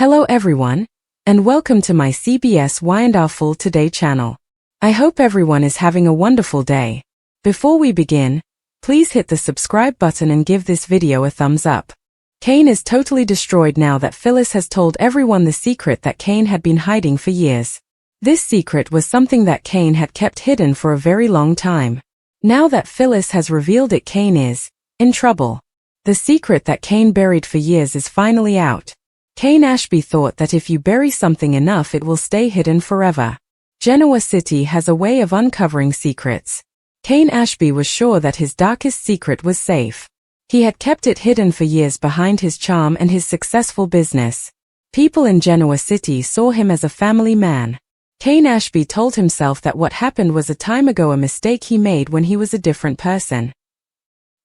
Hello everyone, and welcome to my CBS Wonderful Today channel. I hope everyone is having a wonderful day. Before we begin, please hit the subscribe button and give this video a thumbs up. Kane is totally destroyed now that Phyllis has told everyone the secret that Kane had been hiding for years. This secret was something that Kane had kept hidden for a very long time. Now that Phyllis has revealed it, Kane is in trouble. The secret that Kane buried for years is finally out. Kane Ashby thought that if you bury something enough it will stay hidden forever. Genoa City has a way of uncovering secrets. Kane Ashby was sure that his darkest secret was safe. He had kept it hidden for years behind his charm and his successful business. People in Genoa City saw him as a family man. Kane Ashby told himself that what happened was a time ago, a mistake he made when he was a different person.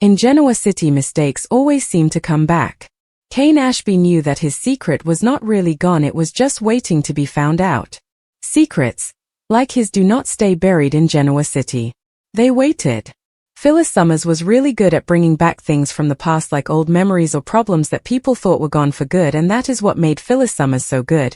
In Genoa City, mistakes always seem to come back. Kane Ashby knew that his secret was not really gone, it was just waiting to be found out. Secrets, like his, do not stay buried in Genoa City. They waited. Phyllis Summers was really good at bringing back things from the past, like old memories or problems that people thought were gone for good, and that is what made Phyllis Summers so good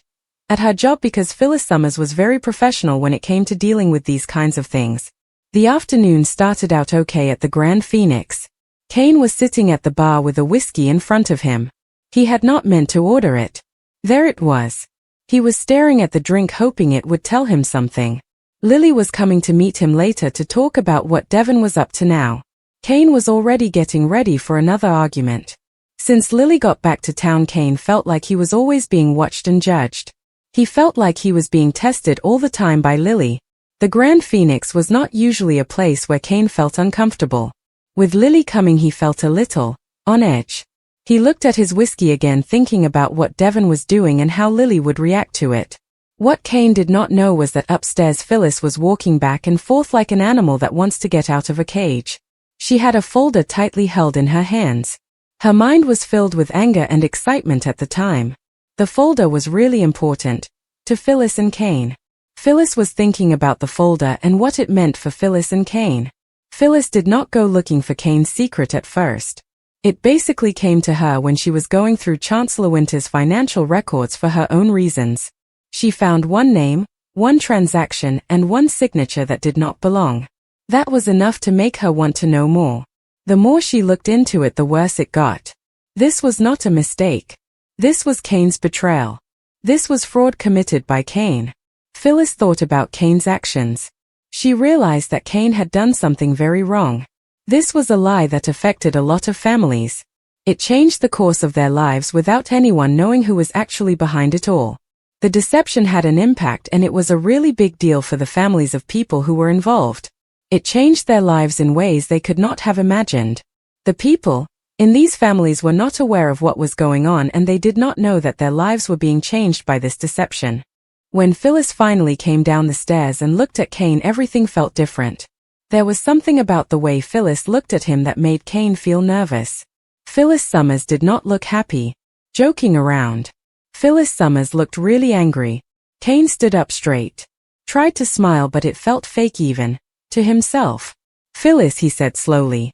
at her job, because Phyllis Summers was very professional when it came to dealing with these kinds of things. The afternoon started out okay at the Grand Phoenix. Kane was sitting at the bar with a whiskey in front of him. He had not meant to order it. There it was. He was staring at the drink, hoping it would tell him something. Lily was coming to meet him later to talk about what Devon was up to now. Kane was already getting ready for another argument. Since Lily got back to town, Kane felt like he was always being watched and judged. He felt like he was being tested all the time by Lily. The Grand Phoenix was not usually a place where Kane felt uncomfortable. With Lily coming, he felt a little on edge. He looked at his whiskey again, thinking about what Devon was doing and how Lily would react to it. What Kane did not know was that upstairs Phyllis was walking back and forth like an animal that wants to get out of a cage. She had a folder tightly held in her hands. Her mind was filled with anger and excitement at the time. The folder was really important to Phyllis and Kane. Phyllis was thinking about the folder and what it meant for Phyllis and Kane. Phyllis did not go looking for Kane's secret at first. It basically came to her when she was going through Chancellor Winter's financial records for her own reasons. She found one name, one transaction, and one signature that did not belong. That was enough to make her want to know more. The more she looked into it, the worse it got. This was not a mistake. This was Kane's betrayal. This was fraud committed by Kane. Phyllis thought about Kane's actions. She realized that Kane had done something very wrong. This was a lie that affected a lot of families. It changed the course of their lives without anyone knowing who was actually behind it all. The deception had an impact, and it was a really big deal for the families of people who were involved. It changed their lives in ways they could not have imagined. The people in these families were not aware of what was going on, and they did not know that their lives were being changed by this deception. When Phyllis finally came down the stairs and looked at Kane, everything felt different. There was something about the way Phyllis looked at him that made Kane feel nervous. Phyllis Summers did not look happy, joking around. Phyllis Summers looked really angry. Kane stood up straight, tried to smile, but it felt fake even to himself. "Phyllis," he said slowly,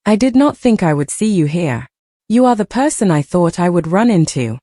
"I did not think I would see you here. You are the person I thought I would run into."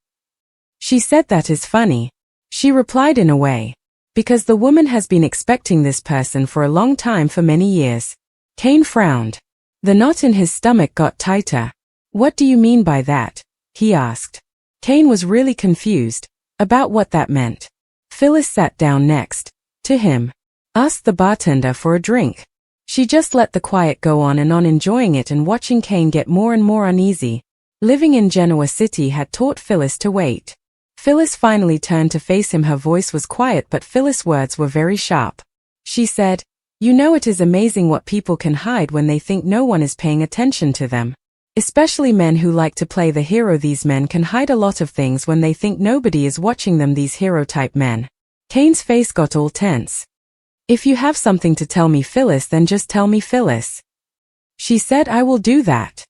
She said, "That is funny." She replied, "In a way. Because the woman has been expecting this person for a long time, for many years." Kane frowned. The knot in his stomach got tighter. "What do you mean by that?" he asked. Kane was really confused about what that meant. Phyllis sat down next to him, asked the bartender for a drink. She just let the quiet go on, enjoying it and watching Kane get more and more uneasy. Living in Genoa City had taught Phyllis to wait. Phyllis finally turned to face him. Her voice was quiet, but Phyllis' words were very sharp. She said, "You know, it is amazing what people can hide when they think no one is paying attention to them. Especially men who like to play the hero. These men can hide a lot of things when they think nobody is watching them, these hero-type men." Kane's face got all tense. "If you have something to tell me, Phyllis, then just tell me, Phyllis." She said, "I will do that."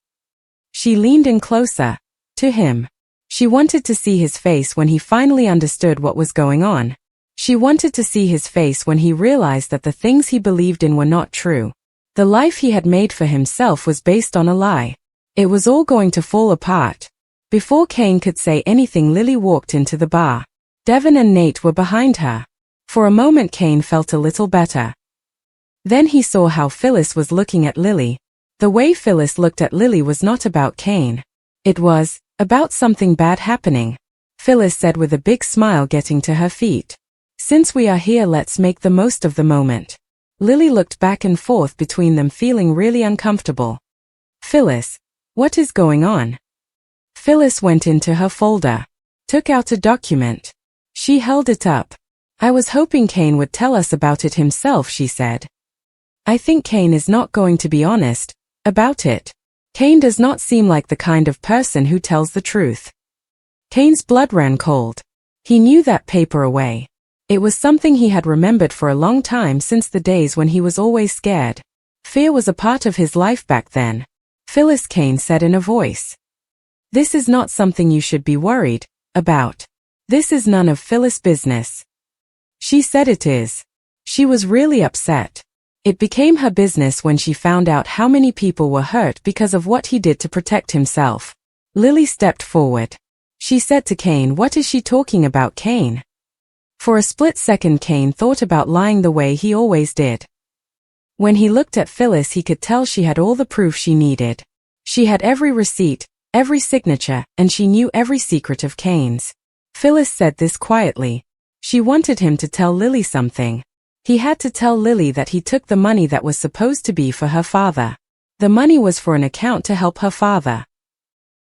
She leaned in closer to him. She wanted to see his face when he finally understood what was going on. She wanted to see his face when he realized that the things he believed in were not true. The life he had made for himself was based on a lie. It was all going to fall apart. Before Kane could say anything, Lily walked into the bar. Devon and Nate were behind her. For a moment Kane felt a little better. Then he saw how Phyllis was looking at Lily. The way Phyllis looked at Lily was not about Kane. It was about something bad happening. Phyllis said with a big smile, getting to her feet. Since we are here, let's make the most of the moment. Lily looked back and forth between them, feeling really uncomfortable. Phyllis, what is going on? Phyllis went into her folder, took out a document. She held it up. I was hoping Kane would tell us about it himself, she said. I think Kane is not going to be honest about it. Kane does not seem like the kind of person who tells the truth. Kane's blood ran cold. He knew that paper away. It was something he had remembered for a long time, since the days when he was always scared. Fear was a part of his life back then. Phyllis, Kane said in a voice. This is not something you should be worried about. This is none of Phyllis' business. She said it is. She was really upset. It became her business when she found out how many people were hurt because of what he did to protect himself. Lily stepped forward. She said to Kane, what is she talking about, Kane? For a split second Kane thought about lying the way he always did. When he looked at Phyllis, he could tell she had all the proof she needed. She had every receipt, every signature, and she knew every secret of Kane's. Phyllis said this quietly. She wanted him to tell Lily something. He had to tell Lily that he took the money that was supposed to be for her father. The money was for an account to help her father.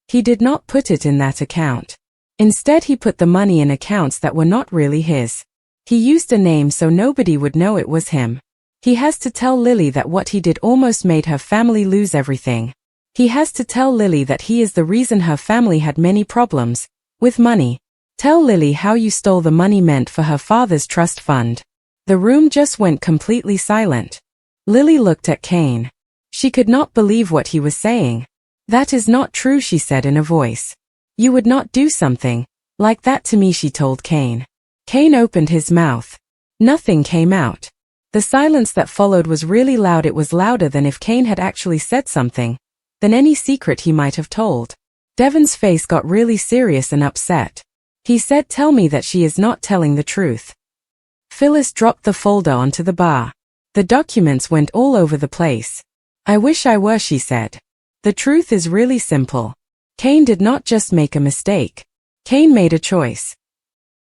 He did not put it in that account. Instead, he put the money in accounts that were not really his. He used a name so nobody would know it was him. He has to tell Lily that what he did almost made her family lose everything. He has to tell Lily that he is the reason her family had many problems with money. Tell Lily how you stole the money meant for her father's trust fund. The room just went completely silent. Lily looked at Kane. She could not believe what he was saying. That is not true, she said in a voice. You would not do something like that to me, she told Kane. Kane opened his mouth. Nothing came out. The silence that followed was really loud. It was louder than if Kane had actually said something, than any secret he might have told. Devon's face got really serious and upset. He said, tell me that she is not telling the truth. Phyllis dropped the folder onto the bar. The documents went all over the place. I wish I were, she said. The truth is really simple. Kane did not just make a mistake. Kane made a choice.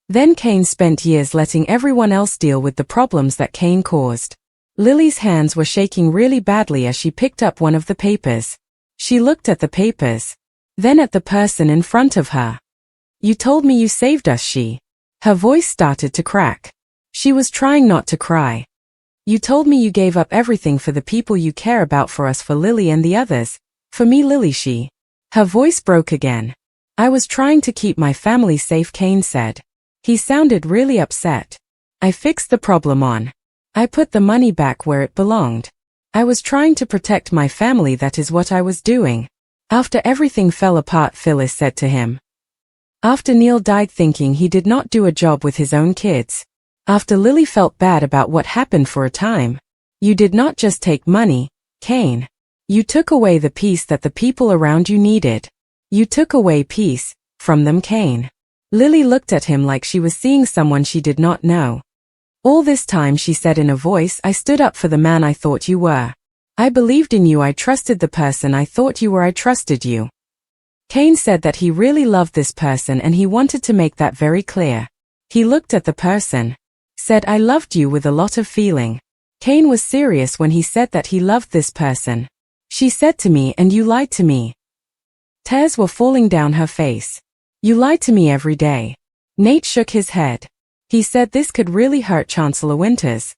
Then Kane spent years letting everyone else deal with the problems that Kane caused. Lily's hands were shaking really badly as she picked up one of the papers. She looked at the papers, then at the person in front of her. You told me you saved us, Her voice started to crack. She was trying not to cry. You told me you gave up everything for the people you care about, for us, for Lily and the others. For me, Lily, Her voice broke again. I was trying to keep my family safe, Kane said. He sounded really upset. I fixed the problem on. I put the money back where it belonged. I was trying to protect my family, that is what I was doing. After everything fell apart, Phyllis said to him. After Neil died, thinking he did not do a job with his own kids. After Lily felt bad about what happened for a time. You did not just take money, Kane. You took away the peace that the people around you needed. You took away peace from them, Kane. Lily looked at him like she was seeing someone she did not know. All this time, she said in a voice, I stood up for the man I thought you were. I believed in you. I trusted the person I thought you were. I trusted you. Kane said that he really loved this person and he wanted to make that very clear. He looked at the person. Said, I loved you, with a lot of feeling. Kane was serious when he said that he loved this person. She said to me, and you lied to me. Tears were falling down her face. You lied to me every day. Nate shook his head. He said this could really hurt Chancellor Winters.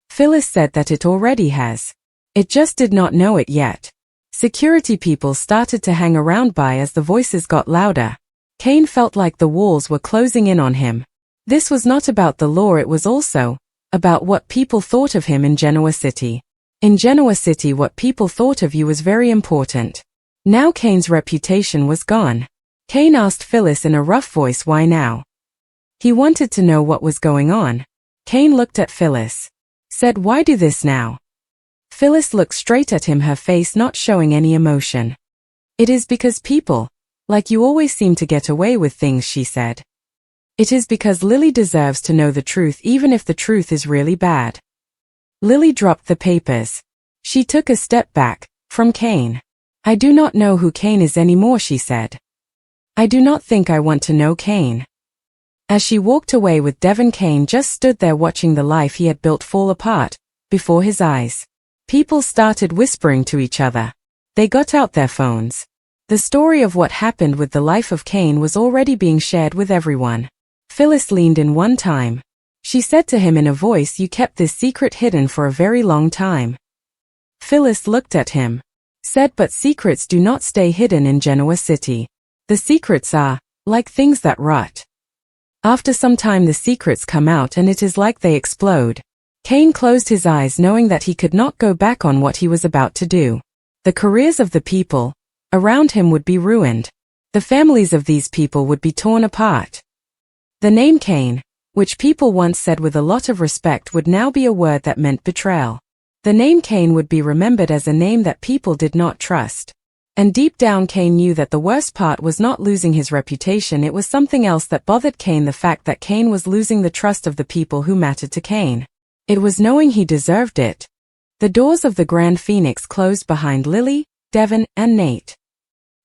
Phyllis said that it already has. It just did not know it yet. Security people started to hang around by as the voices got louder. Kane felt like the walls were closing in on him. This was not about the law, it was also about what people thought of him in Genoa City. In Genoa City, what people thought of you was very important. Now Kane's reputation was gone. Kane asked Phyllis in a rough voice, why now? He wanted to know what was going on. Kane looked at Phyllis. Said, why do this now? Phyllis looked straight at him, her face not showing any emotion. It is because people Like you always seem to get away with things, she said. It is because Lily deserves to know the truth even if the truth is really bad. Lily dropped the papers. She took a step back from Kane. I do not know who Kane is anymore, she said. I do not think I want to know Kane. As she walked away with Devon, Kane just stood there watching the life he had built fall apart before his eyes. People started whispering to each other. They got out their phones. The story of what happened with the life of Kane was already being shared with everyone. Phyllis leaned in one time. She said to him in a voice, "You kept this secret hidden for a very long time." Phyllis looked at him. Said, "But secrets do not stay hidden in Genoa City. The secrets are like things that rot. After some time the secrets come out and it is like they explode." Kane closed his eyes knowing that he could not go back on what he was about to do. The careers of the people around him would be ruined. The families of these people would be torn apart. The name Kane, which people once said with a lot of respect, would now be a word that meant betrayal. The name Kane would be remembered as a name that people did not trust. And deep down Kane knew that the worst part was not losing his reputation, it was something else that bothered Kane, the fact that Kane was losing the trust of the people who mattered to Kane. It was knowing he deserved it. The doors of the Grand Phoenix closed behind Lily, Devon, and Nate.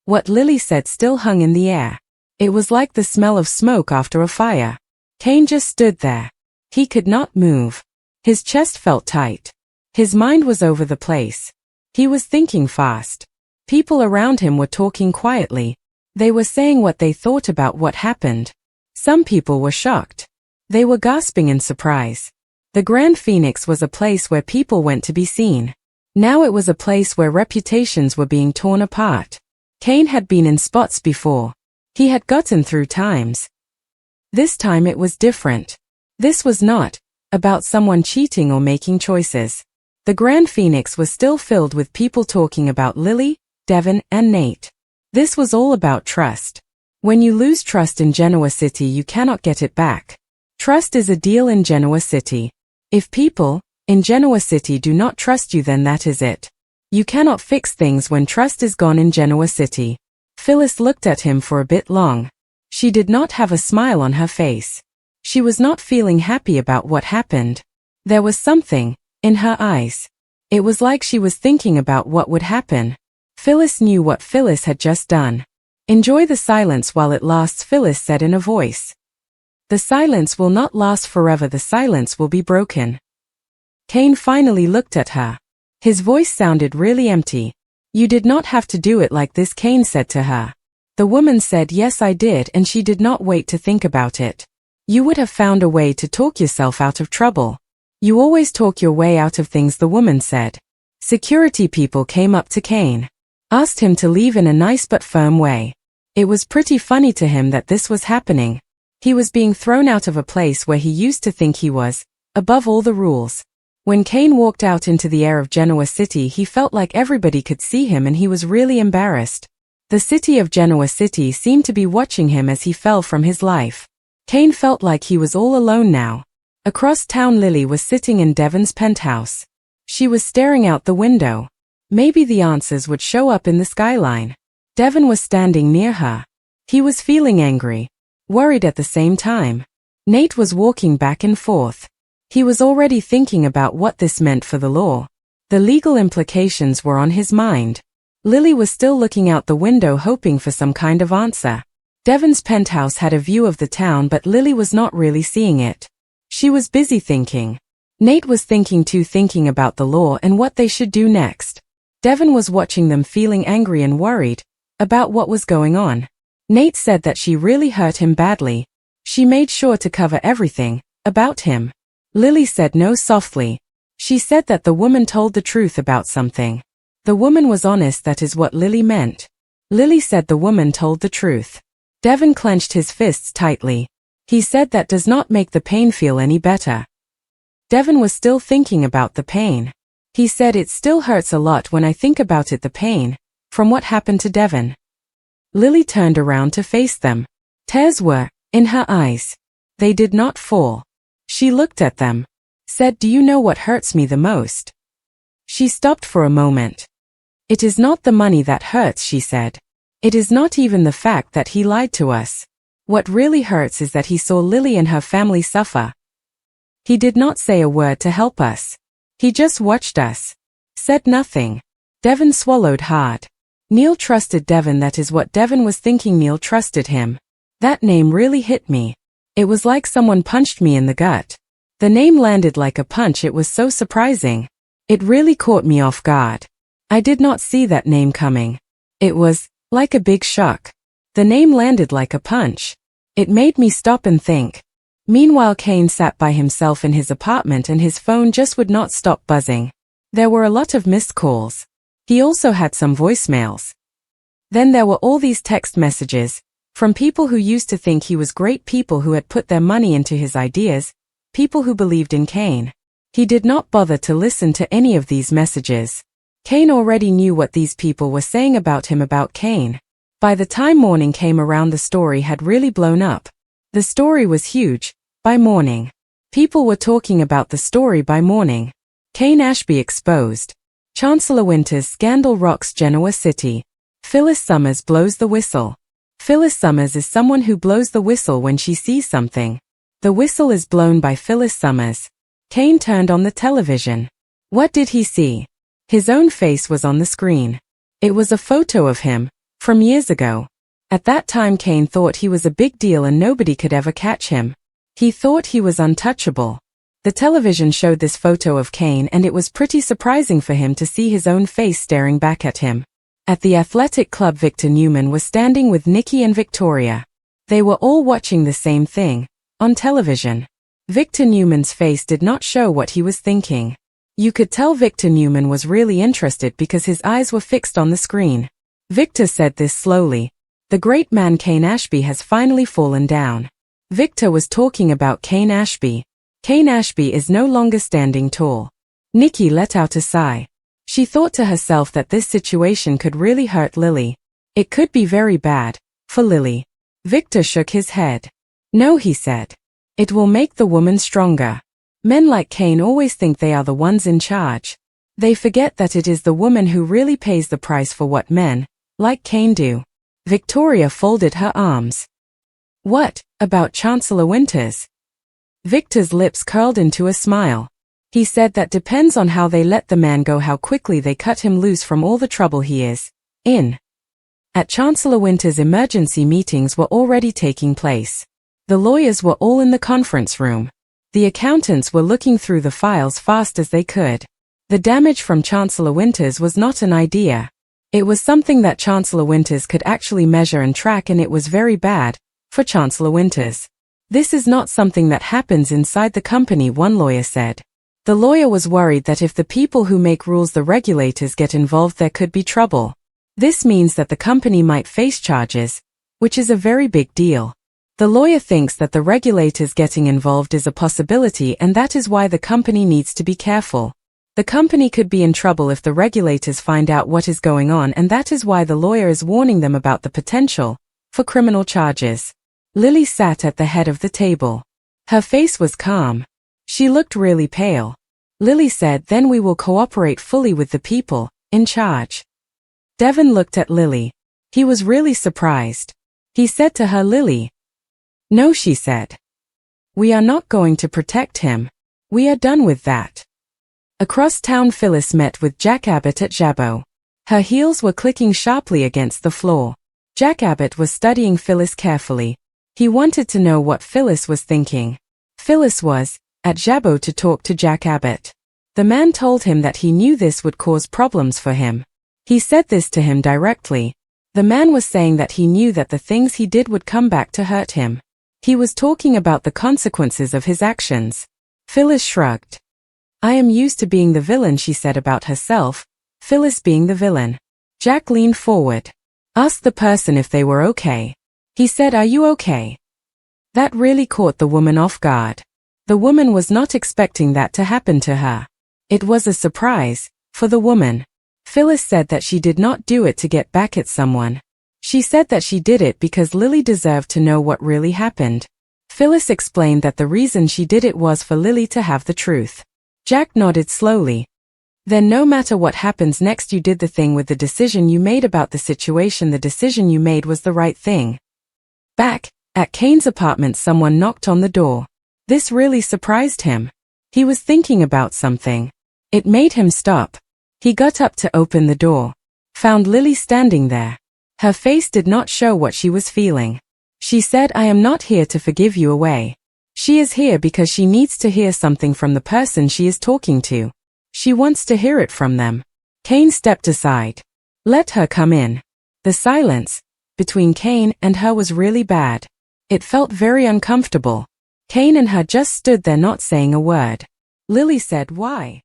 What Lily said still hung in the air. It was like the smell of smoke after a fire. Kane just stood there. He could not move. His chest felt tight. His mind was over the place. He was thinking fast. People around him were talking quietly. They were saying what they thought about what happened. Some people were shocked. They were gasping in surprise. The Grand Phoenix was a place where people went to be seen. Now it was a place where reputations were being torn apart. Kane had been in spots before. He had gotten through times. This time it was different. This was not about someone cheating or making choices. The Grand Phoenix was still filled with people talking about Lily, Devon, and Nate. This was all about trust. When you lose trust in Genoa City, you cannot get it back. Trust is a deal in Genoa City. If people in Genoa City do not trust you, then that is it. You cannot fix things when trust is gone in Genoa City. Phyllis looked at him for a bit long. She did not have a smile on her face. She was not feeling happy about what happened. There was something in her eyes. It was like she was thinking about what would happen. Phyllis knew what Phyllis had just done. "Enjoy the silence while it lasts," Phyllis said in a voice. "The silence will not last forever, the silence will be broken." Kane finally looked at her. His voice sounded really empty. "You did not have to do it like this," Kane said to her. The woman said, "Yes, I did," and she did not wait to think about it. "You would have found a way to talk yourself out of trouble. You always talk your way out of things," the woman said. Security people came up to Kane. Asked him to leave in a nice but firm way. It was pretty funny to him that this was happening. He was being thrown out of a place where he used to think he was above all the rules. When Kane walked out into the air of Genoa City, he felt like everybody could see him and he was really embarrassed. The city of Genoa City seemed to be watching him as he fell from his life. Kane felt like he was all alone now. Across town, Lily was sitting in Devon's penthouse. She was staring out the window. Maybe the answers would show up in the skyline. Devon was standing near her. He was feeling angry, worried at the same time. Nate was walking back and forth. He was already thinking about what this meant for the law. The legal implications were on his mind. Lily was still looking out the window hoping for some kind of answer. Devon's penthouse had a view of the town, but Lily was not really seeing it. She was busy thinking. Nate was thinking too, thinking about the law and what they should do next. Devon was watching them, feeling angry and worried about what was going on. Nate said that she really hurt him badly. She made sure to cover everything about him. Lily said no softly. She said that the woman told the truth about something. The woman was honest, that is what Lily meant. Lily said the woman told the truth. Devon clenched his fists tightly. He said that does not make the pain feel any better. Devon was still thinking about the pain. He said it still hurts a lot when I think about it, the pain from what happened to Devon. Lily turned around to face them. Tears were in her eyes. They did not fall. She looked at them. Said, "Do you know what hurts me the most?" She stopped for a moment. "It is not the money that hurts," she said. It is not even the fact that he lied to us. What really hurts is that he saw Lily and her family suffer. He did not say a word to help us. He just watched us. Said nothing. Devon swallowed hard. Neil trusted Devon, that is what Devon was thinking. Neil trusted him. That name really hit me. It was like someone punched me in the gut. The name landed like a punch. It was so surprising. It really caught me off guard. I did not see that name coming. It was like a big shock. The name landed like a punch. It made me stop and think. Meanwhile, Kane sat by himself in his apartment and his phone just would not stop buzzing. There were a lot of missed calls. He also had some voicemails. Then there were all these text messages from people who used to think he was great, people who had put their money into his ideas, people who believed in Kane. He did not bother to listen to any of these messages. Kane already knew what these people were saying about him, about Kane. By the time morning came around, the story had really blown up. The story was huge. By morning, people were talking about the story. By morning, Kane Ashby exposed. Chancellor Winter's scandal rocks Genoa City. Phyllis Summers blows the whistle. Phyllis Summers is someone who blows the whistle when she sees something. The whistle is blown by Phyllis Summers. Kane turned on the television. What did he see? His own face was on the screen. It was a photo of him, from years ago. At that time, Kane thought he was a big deal and nobody could ever catch him. He thought he was untouchable. The television showed this photo of Kane and it was pretty surprising for him to see his own face staring back at him. At the athletic club, Victor Newman was standing with Nikki and Victoria. They were all watching the same thing, on television. Victor Newman's face did not show what he was thinking. You could tell Victor Newman was really interested because his eyes were fixed on the screen. Victor said this slowly. The great man Kane Ashby has finally fallen down. Victor was talking about Kane Ashby. Kane Ashby is no longer standing tall. Nikki let out a sigh. She thought to herself that this situation could really hurt Lily. It could be very bad, for Lily. Victor shook his head. No, he said. It will make the woman stronger. Men like Kane always think they are the ones in charge. They forget that it is the woman who really pays the price for what men, like Kane, do. Victoria folded her arms. What about Chancellor Winters? Victor's lips curled into a smile. He said that depends on how they let the man go, how quickly they cut him loose from all the trouble he is in. At Chancellor Winters' emergency meetings were already taking place. The lawyers were all in the conference room. The accountants were looking through the files fast as they could. The damage from Chancellor Winters was not an idea. It was something that Chancellor Winters could actually measure and track, and it was very bad for Chancellor Winters. This is not something that happens inside the company, one lawyer said. The lawyer was worried that if the people who make rules, the regulators, get involved, there could be trouble. This means that the company might face charges, which is a very big deal. The lawyer thinks that the regulators getting involved is a possibility, and that is why the company needs to be careful. The company could be in trouble if the regulators find out what is going on, and that is why the lawyer is warning them about the potential for criminal charges. Lily sat at the head of the table. Her face was calm. She looked really pale. Lily said, "Then we will cooperate fully with the people in charge." Devon looked at Lily. He was really surprised. He said to her, "Lily." "No," she said. "We are not going to protect him. We are done with that." Across town, Phyllis met with Jack Abbott at Jabot. Her heels were clicking sharply against the floor. Jack Abbott was studying Phyllis carefully. He wanted to know what Phyllis was thinking. Phyllis was at Jabot to talk to Jack Abbott. The man told him that he knew this would cause problems for him. He said this to him directly. The man was saying that he knew that the things he did would come back to hurt him. He was talking about the consequences of his actions. Phyllis shrugged. "I am used to being the villain," she said about herself. Phyllis being the villain. Jack leaned forward. Asked the person if they were okay. He said, "Are you okay?" That really caught the woman off guard. The woman was not expecting that to happen to her. It was a surprise for the woman. Phyllis said that she did not do it to get back at someone. She said that she did it because Lily deserved to know what really happened. Phyllis explained that the reason she did it was for Lily to have the truth. Jack nodded slowly. Then no matter what happens next, you did the thing with the decision you made about the situation. The decision you made was the right thing. Back at Kane's apartment, someone knocked on the door. This really surprised him. He was thinking about something. It made him stop. He got up to open the door. Found Lily standing there. Her face did not show what she was feeling. She said, "I am not here to forgive you away." She is here because she needs to hear something from the person she is talking to. She wants to hear it from them. Kane stepped aside. Let her come in. The silence between Kane and her was really bad. It felt very uncomfortable. Kane and her just stood there not saying a word. Lily said, "Why?"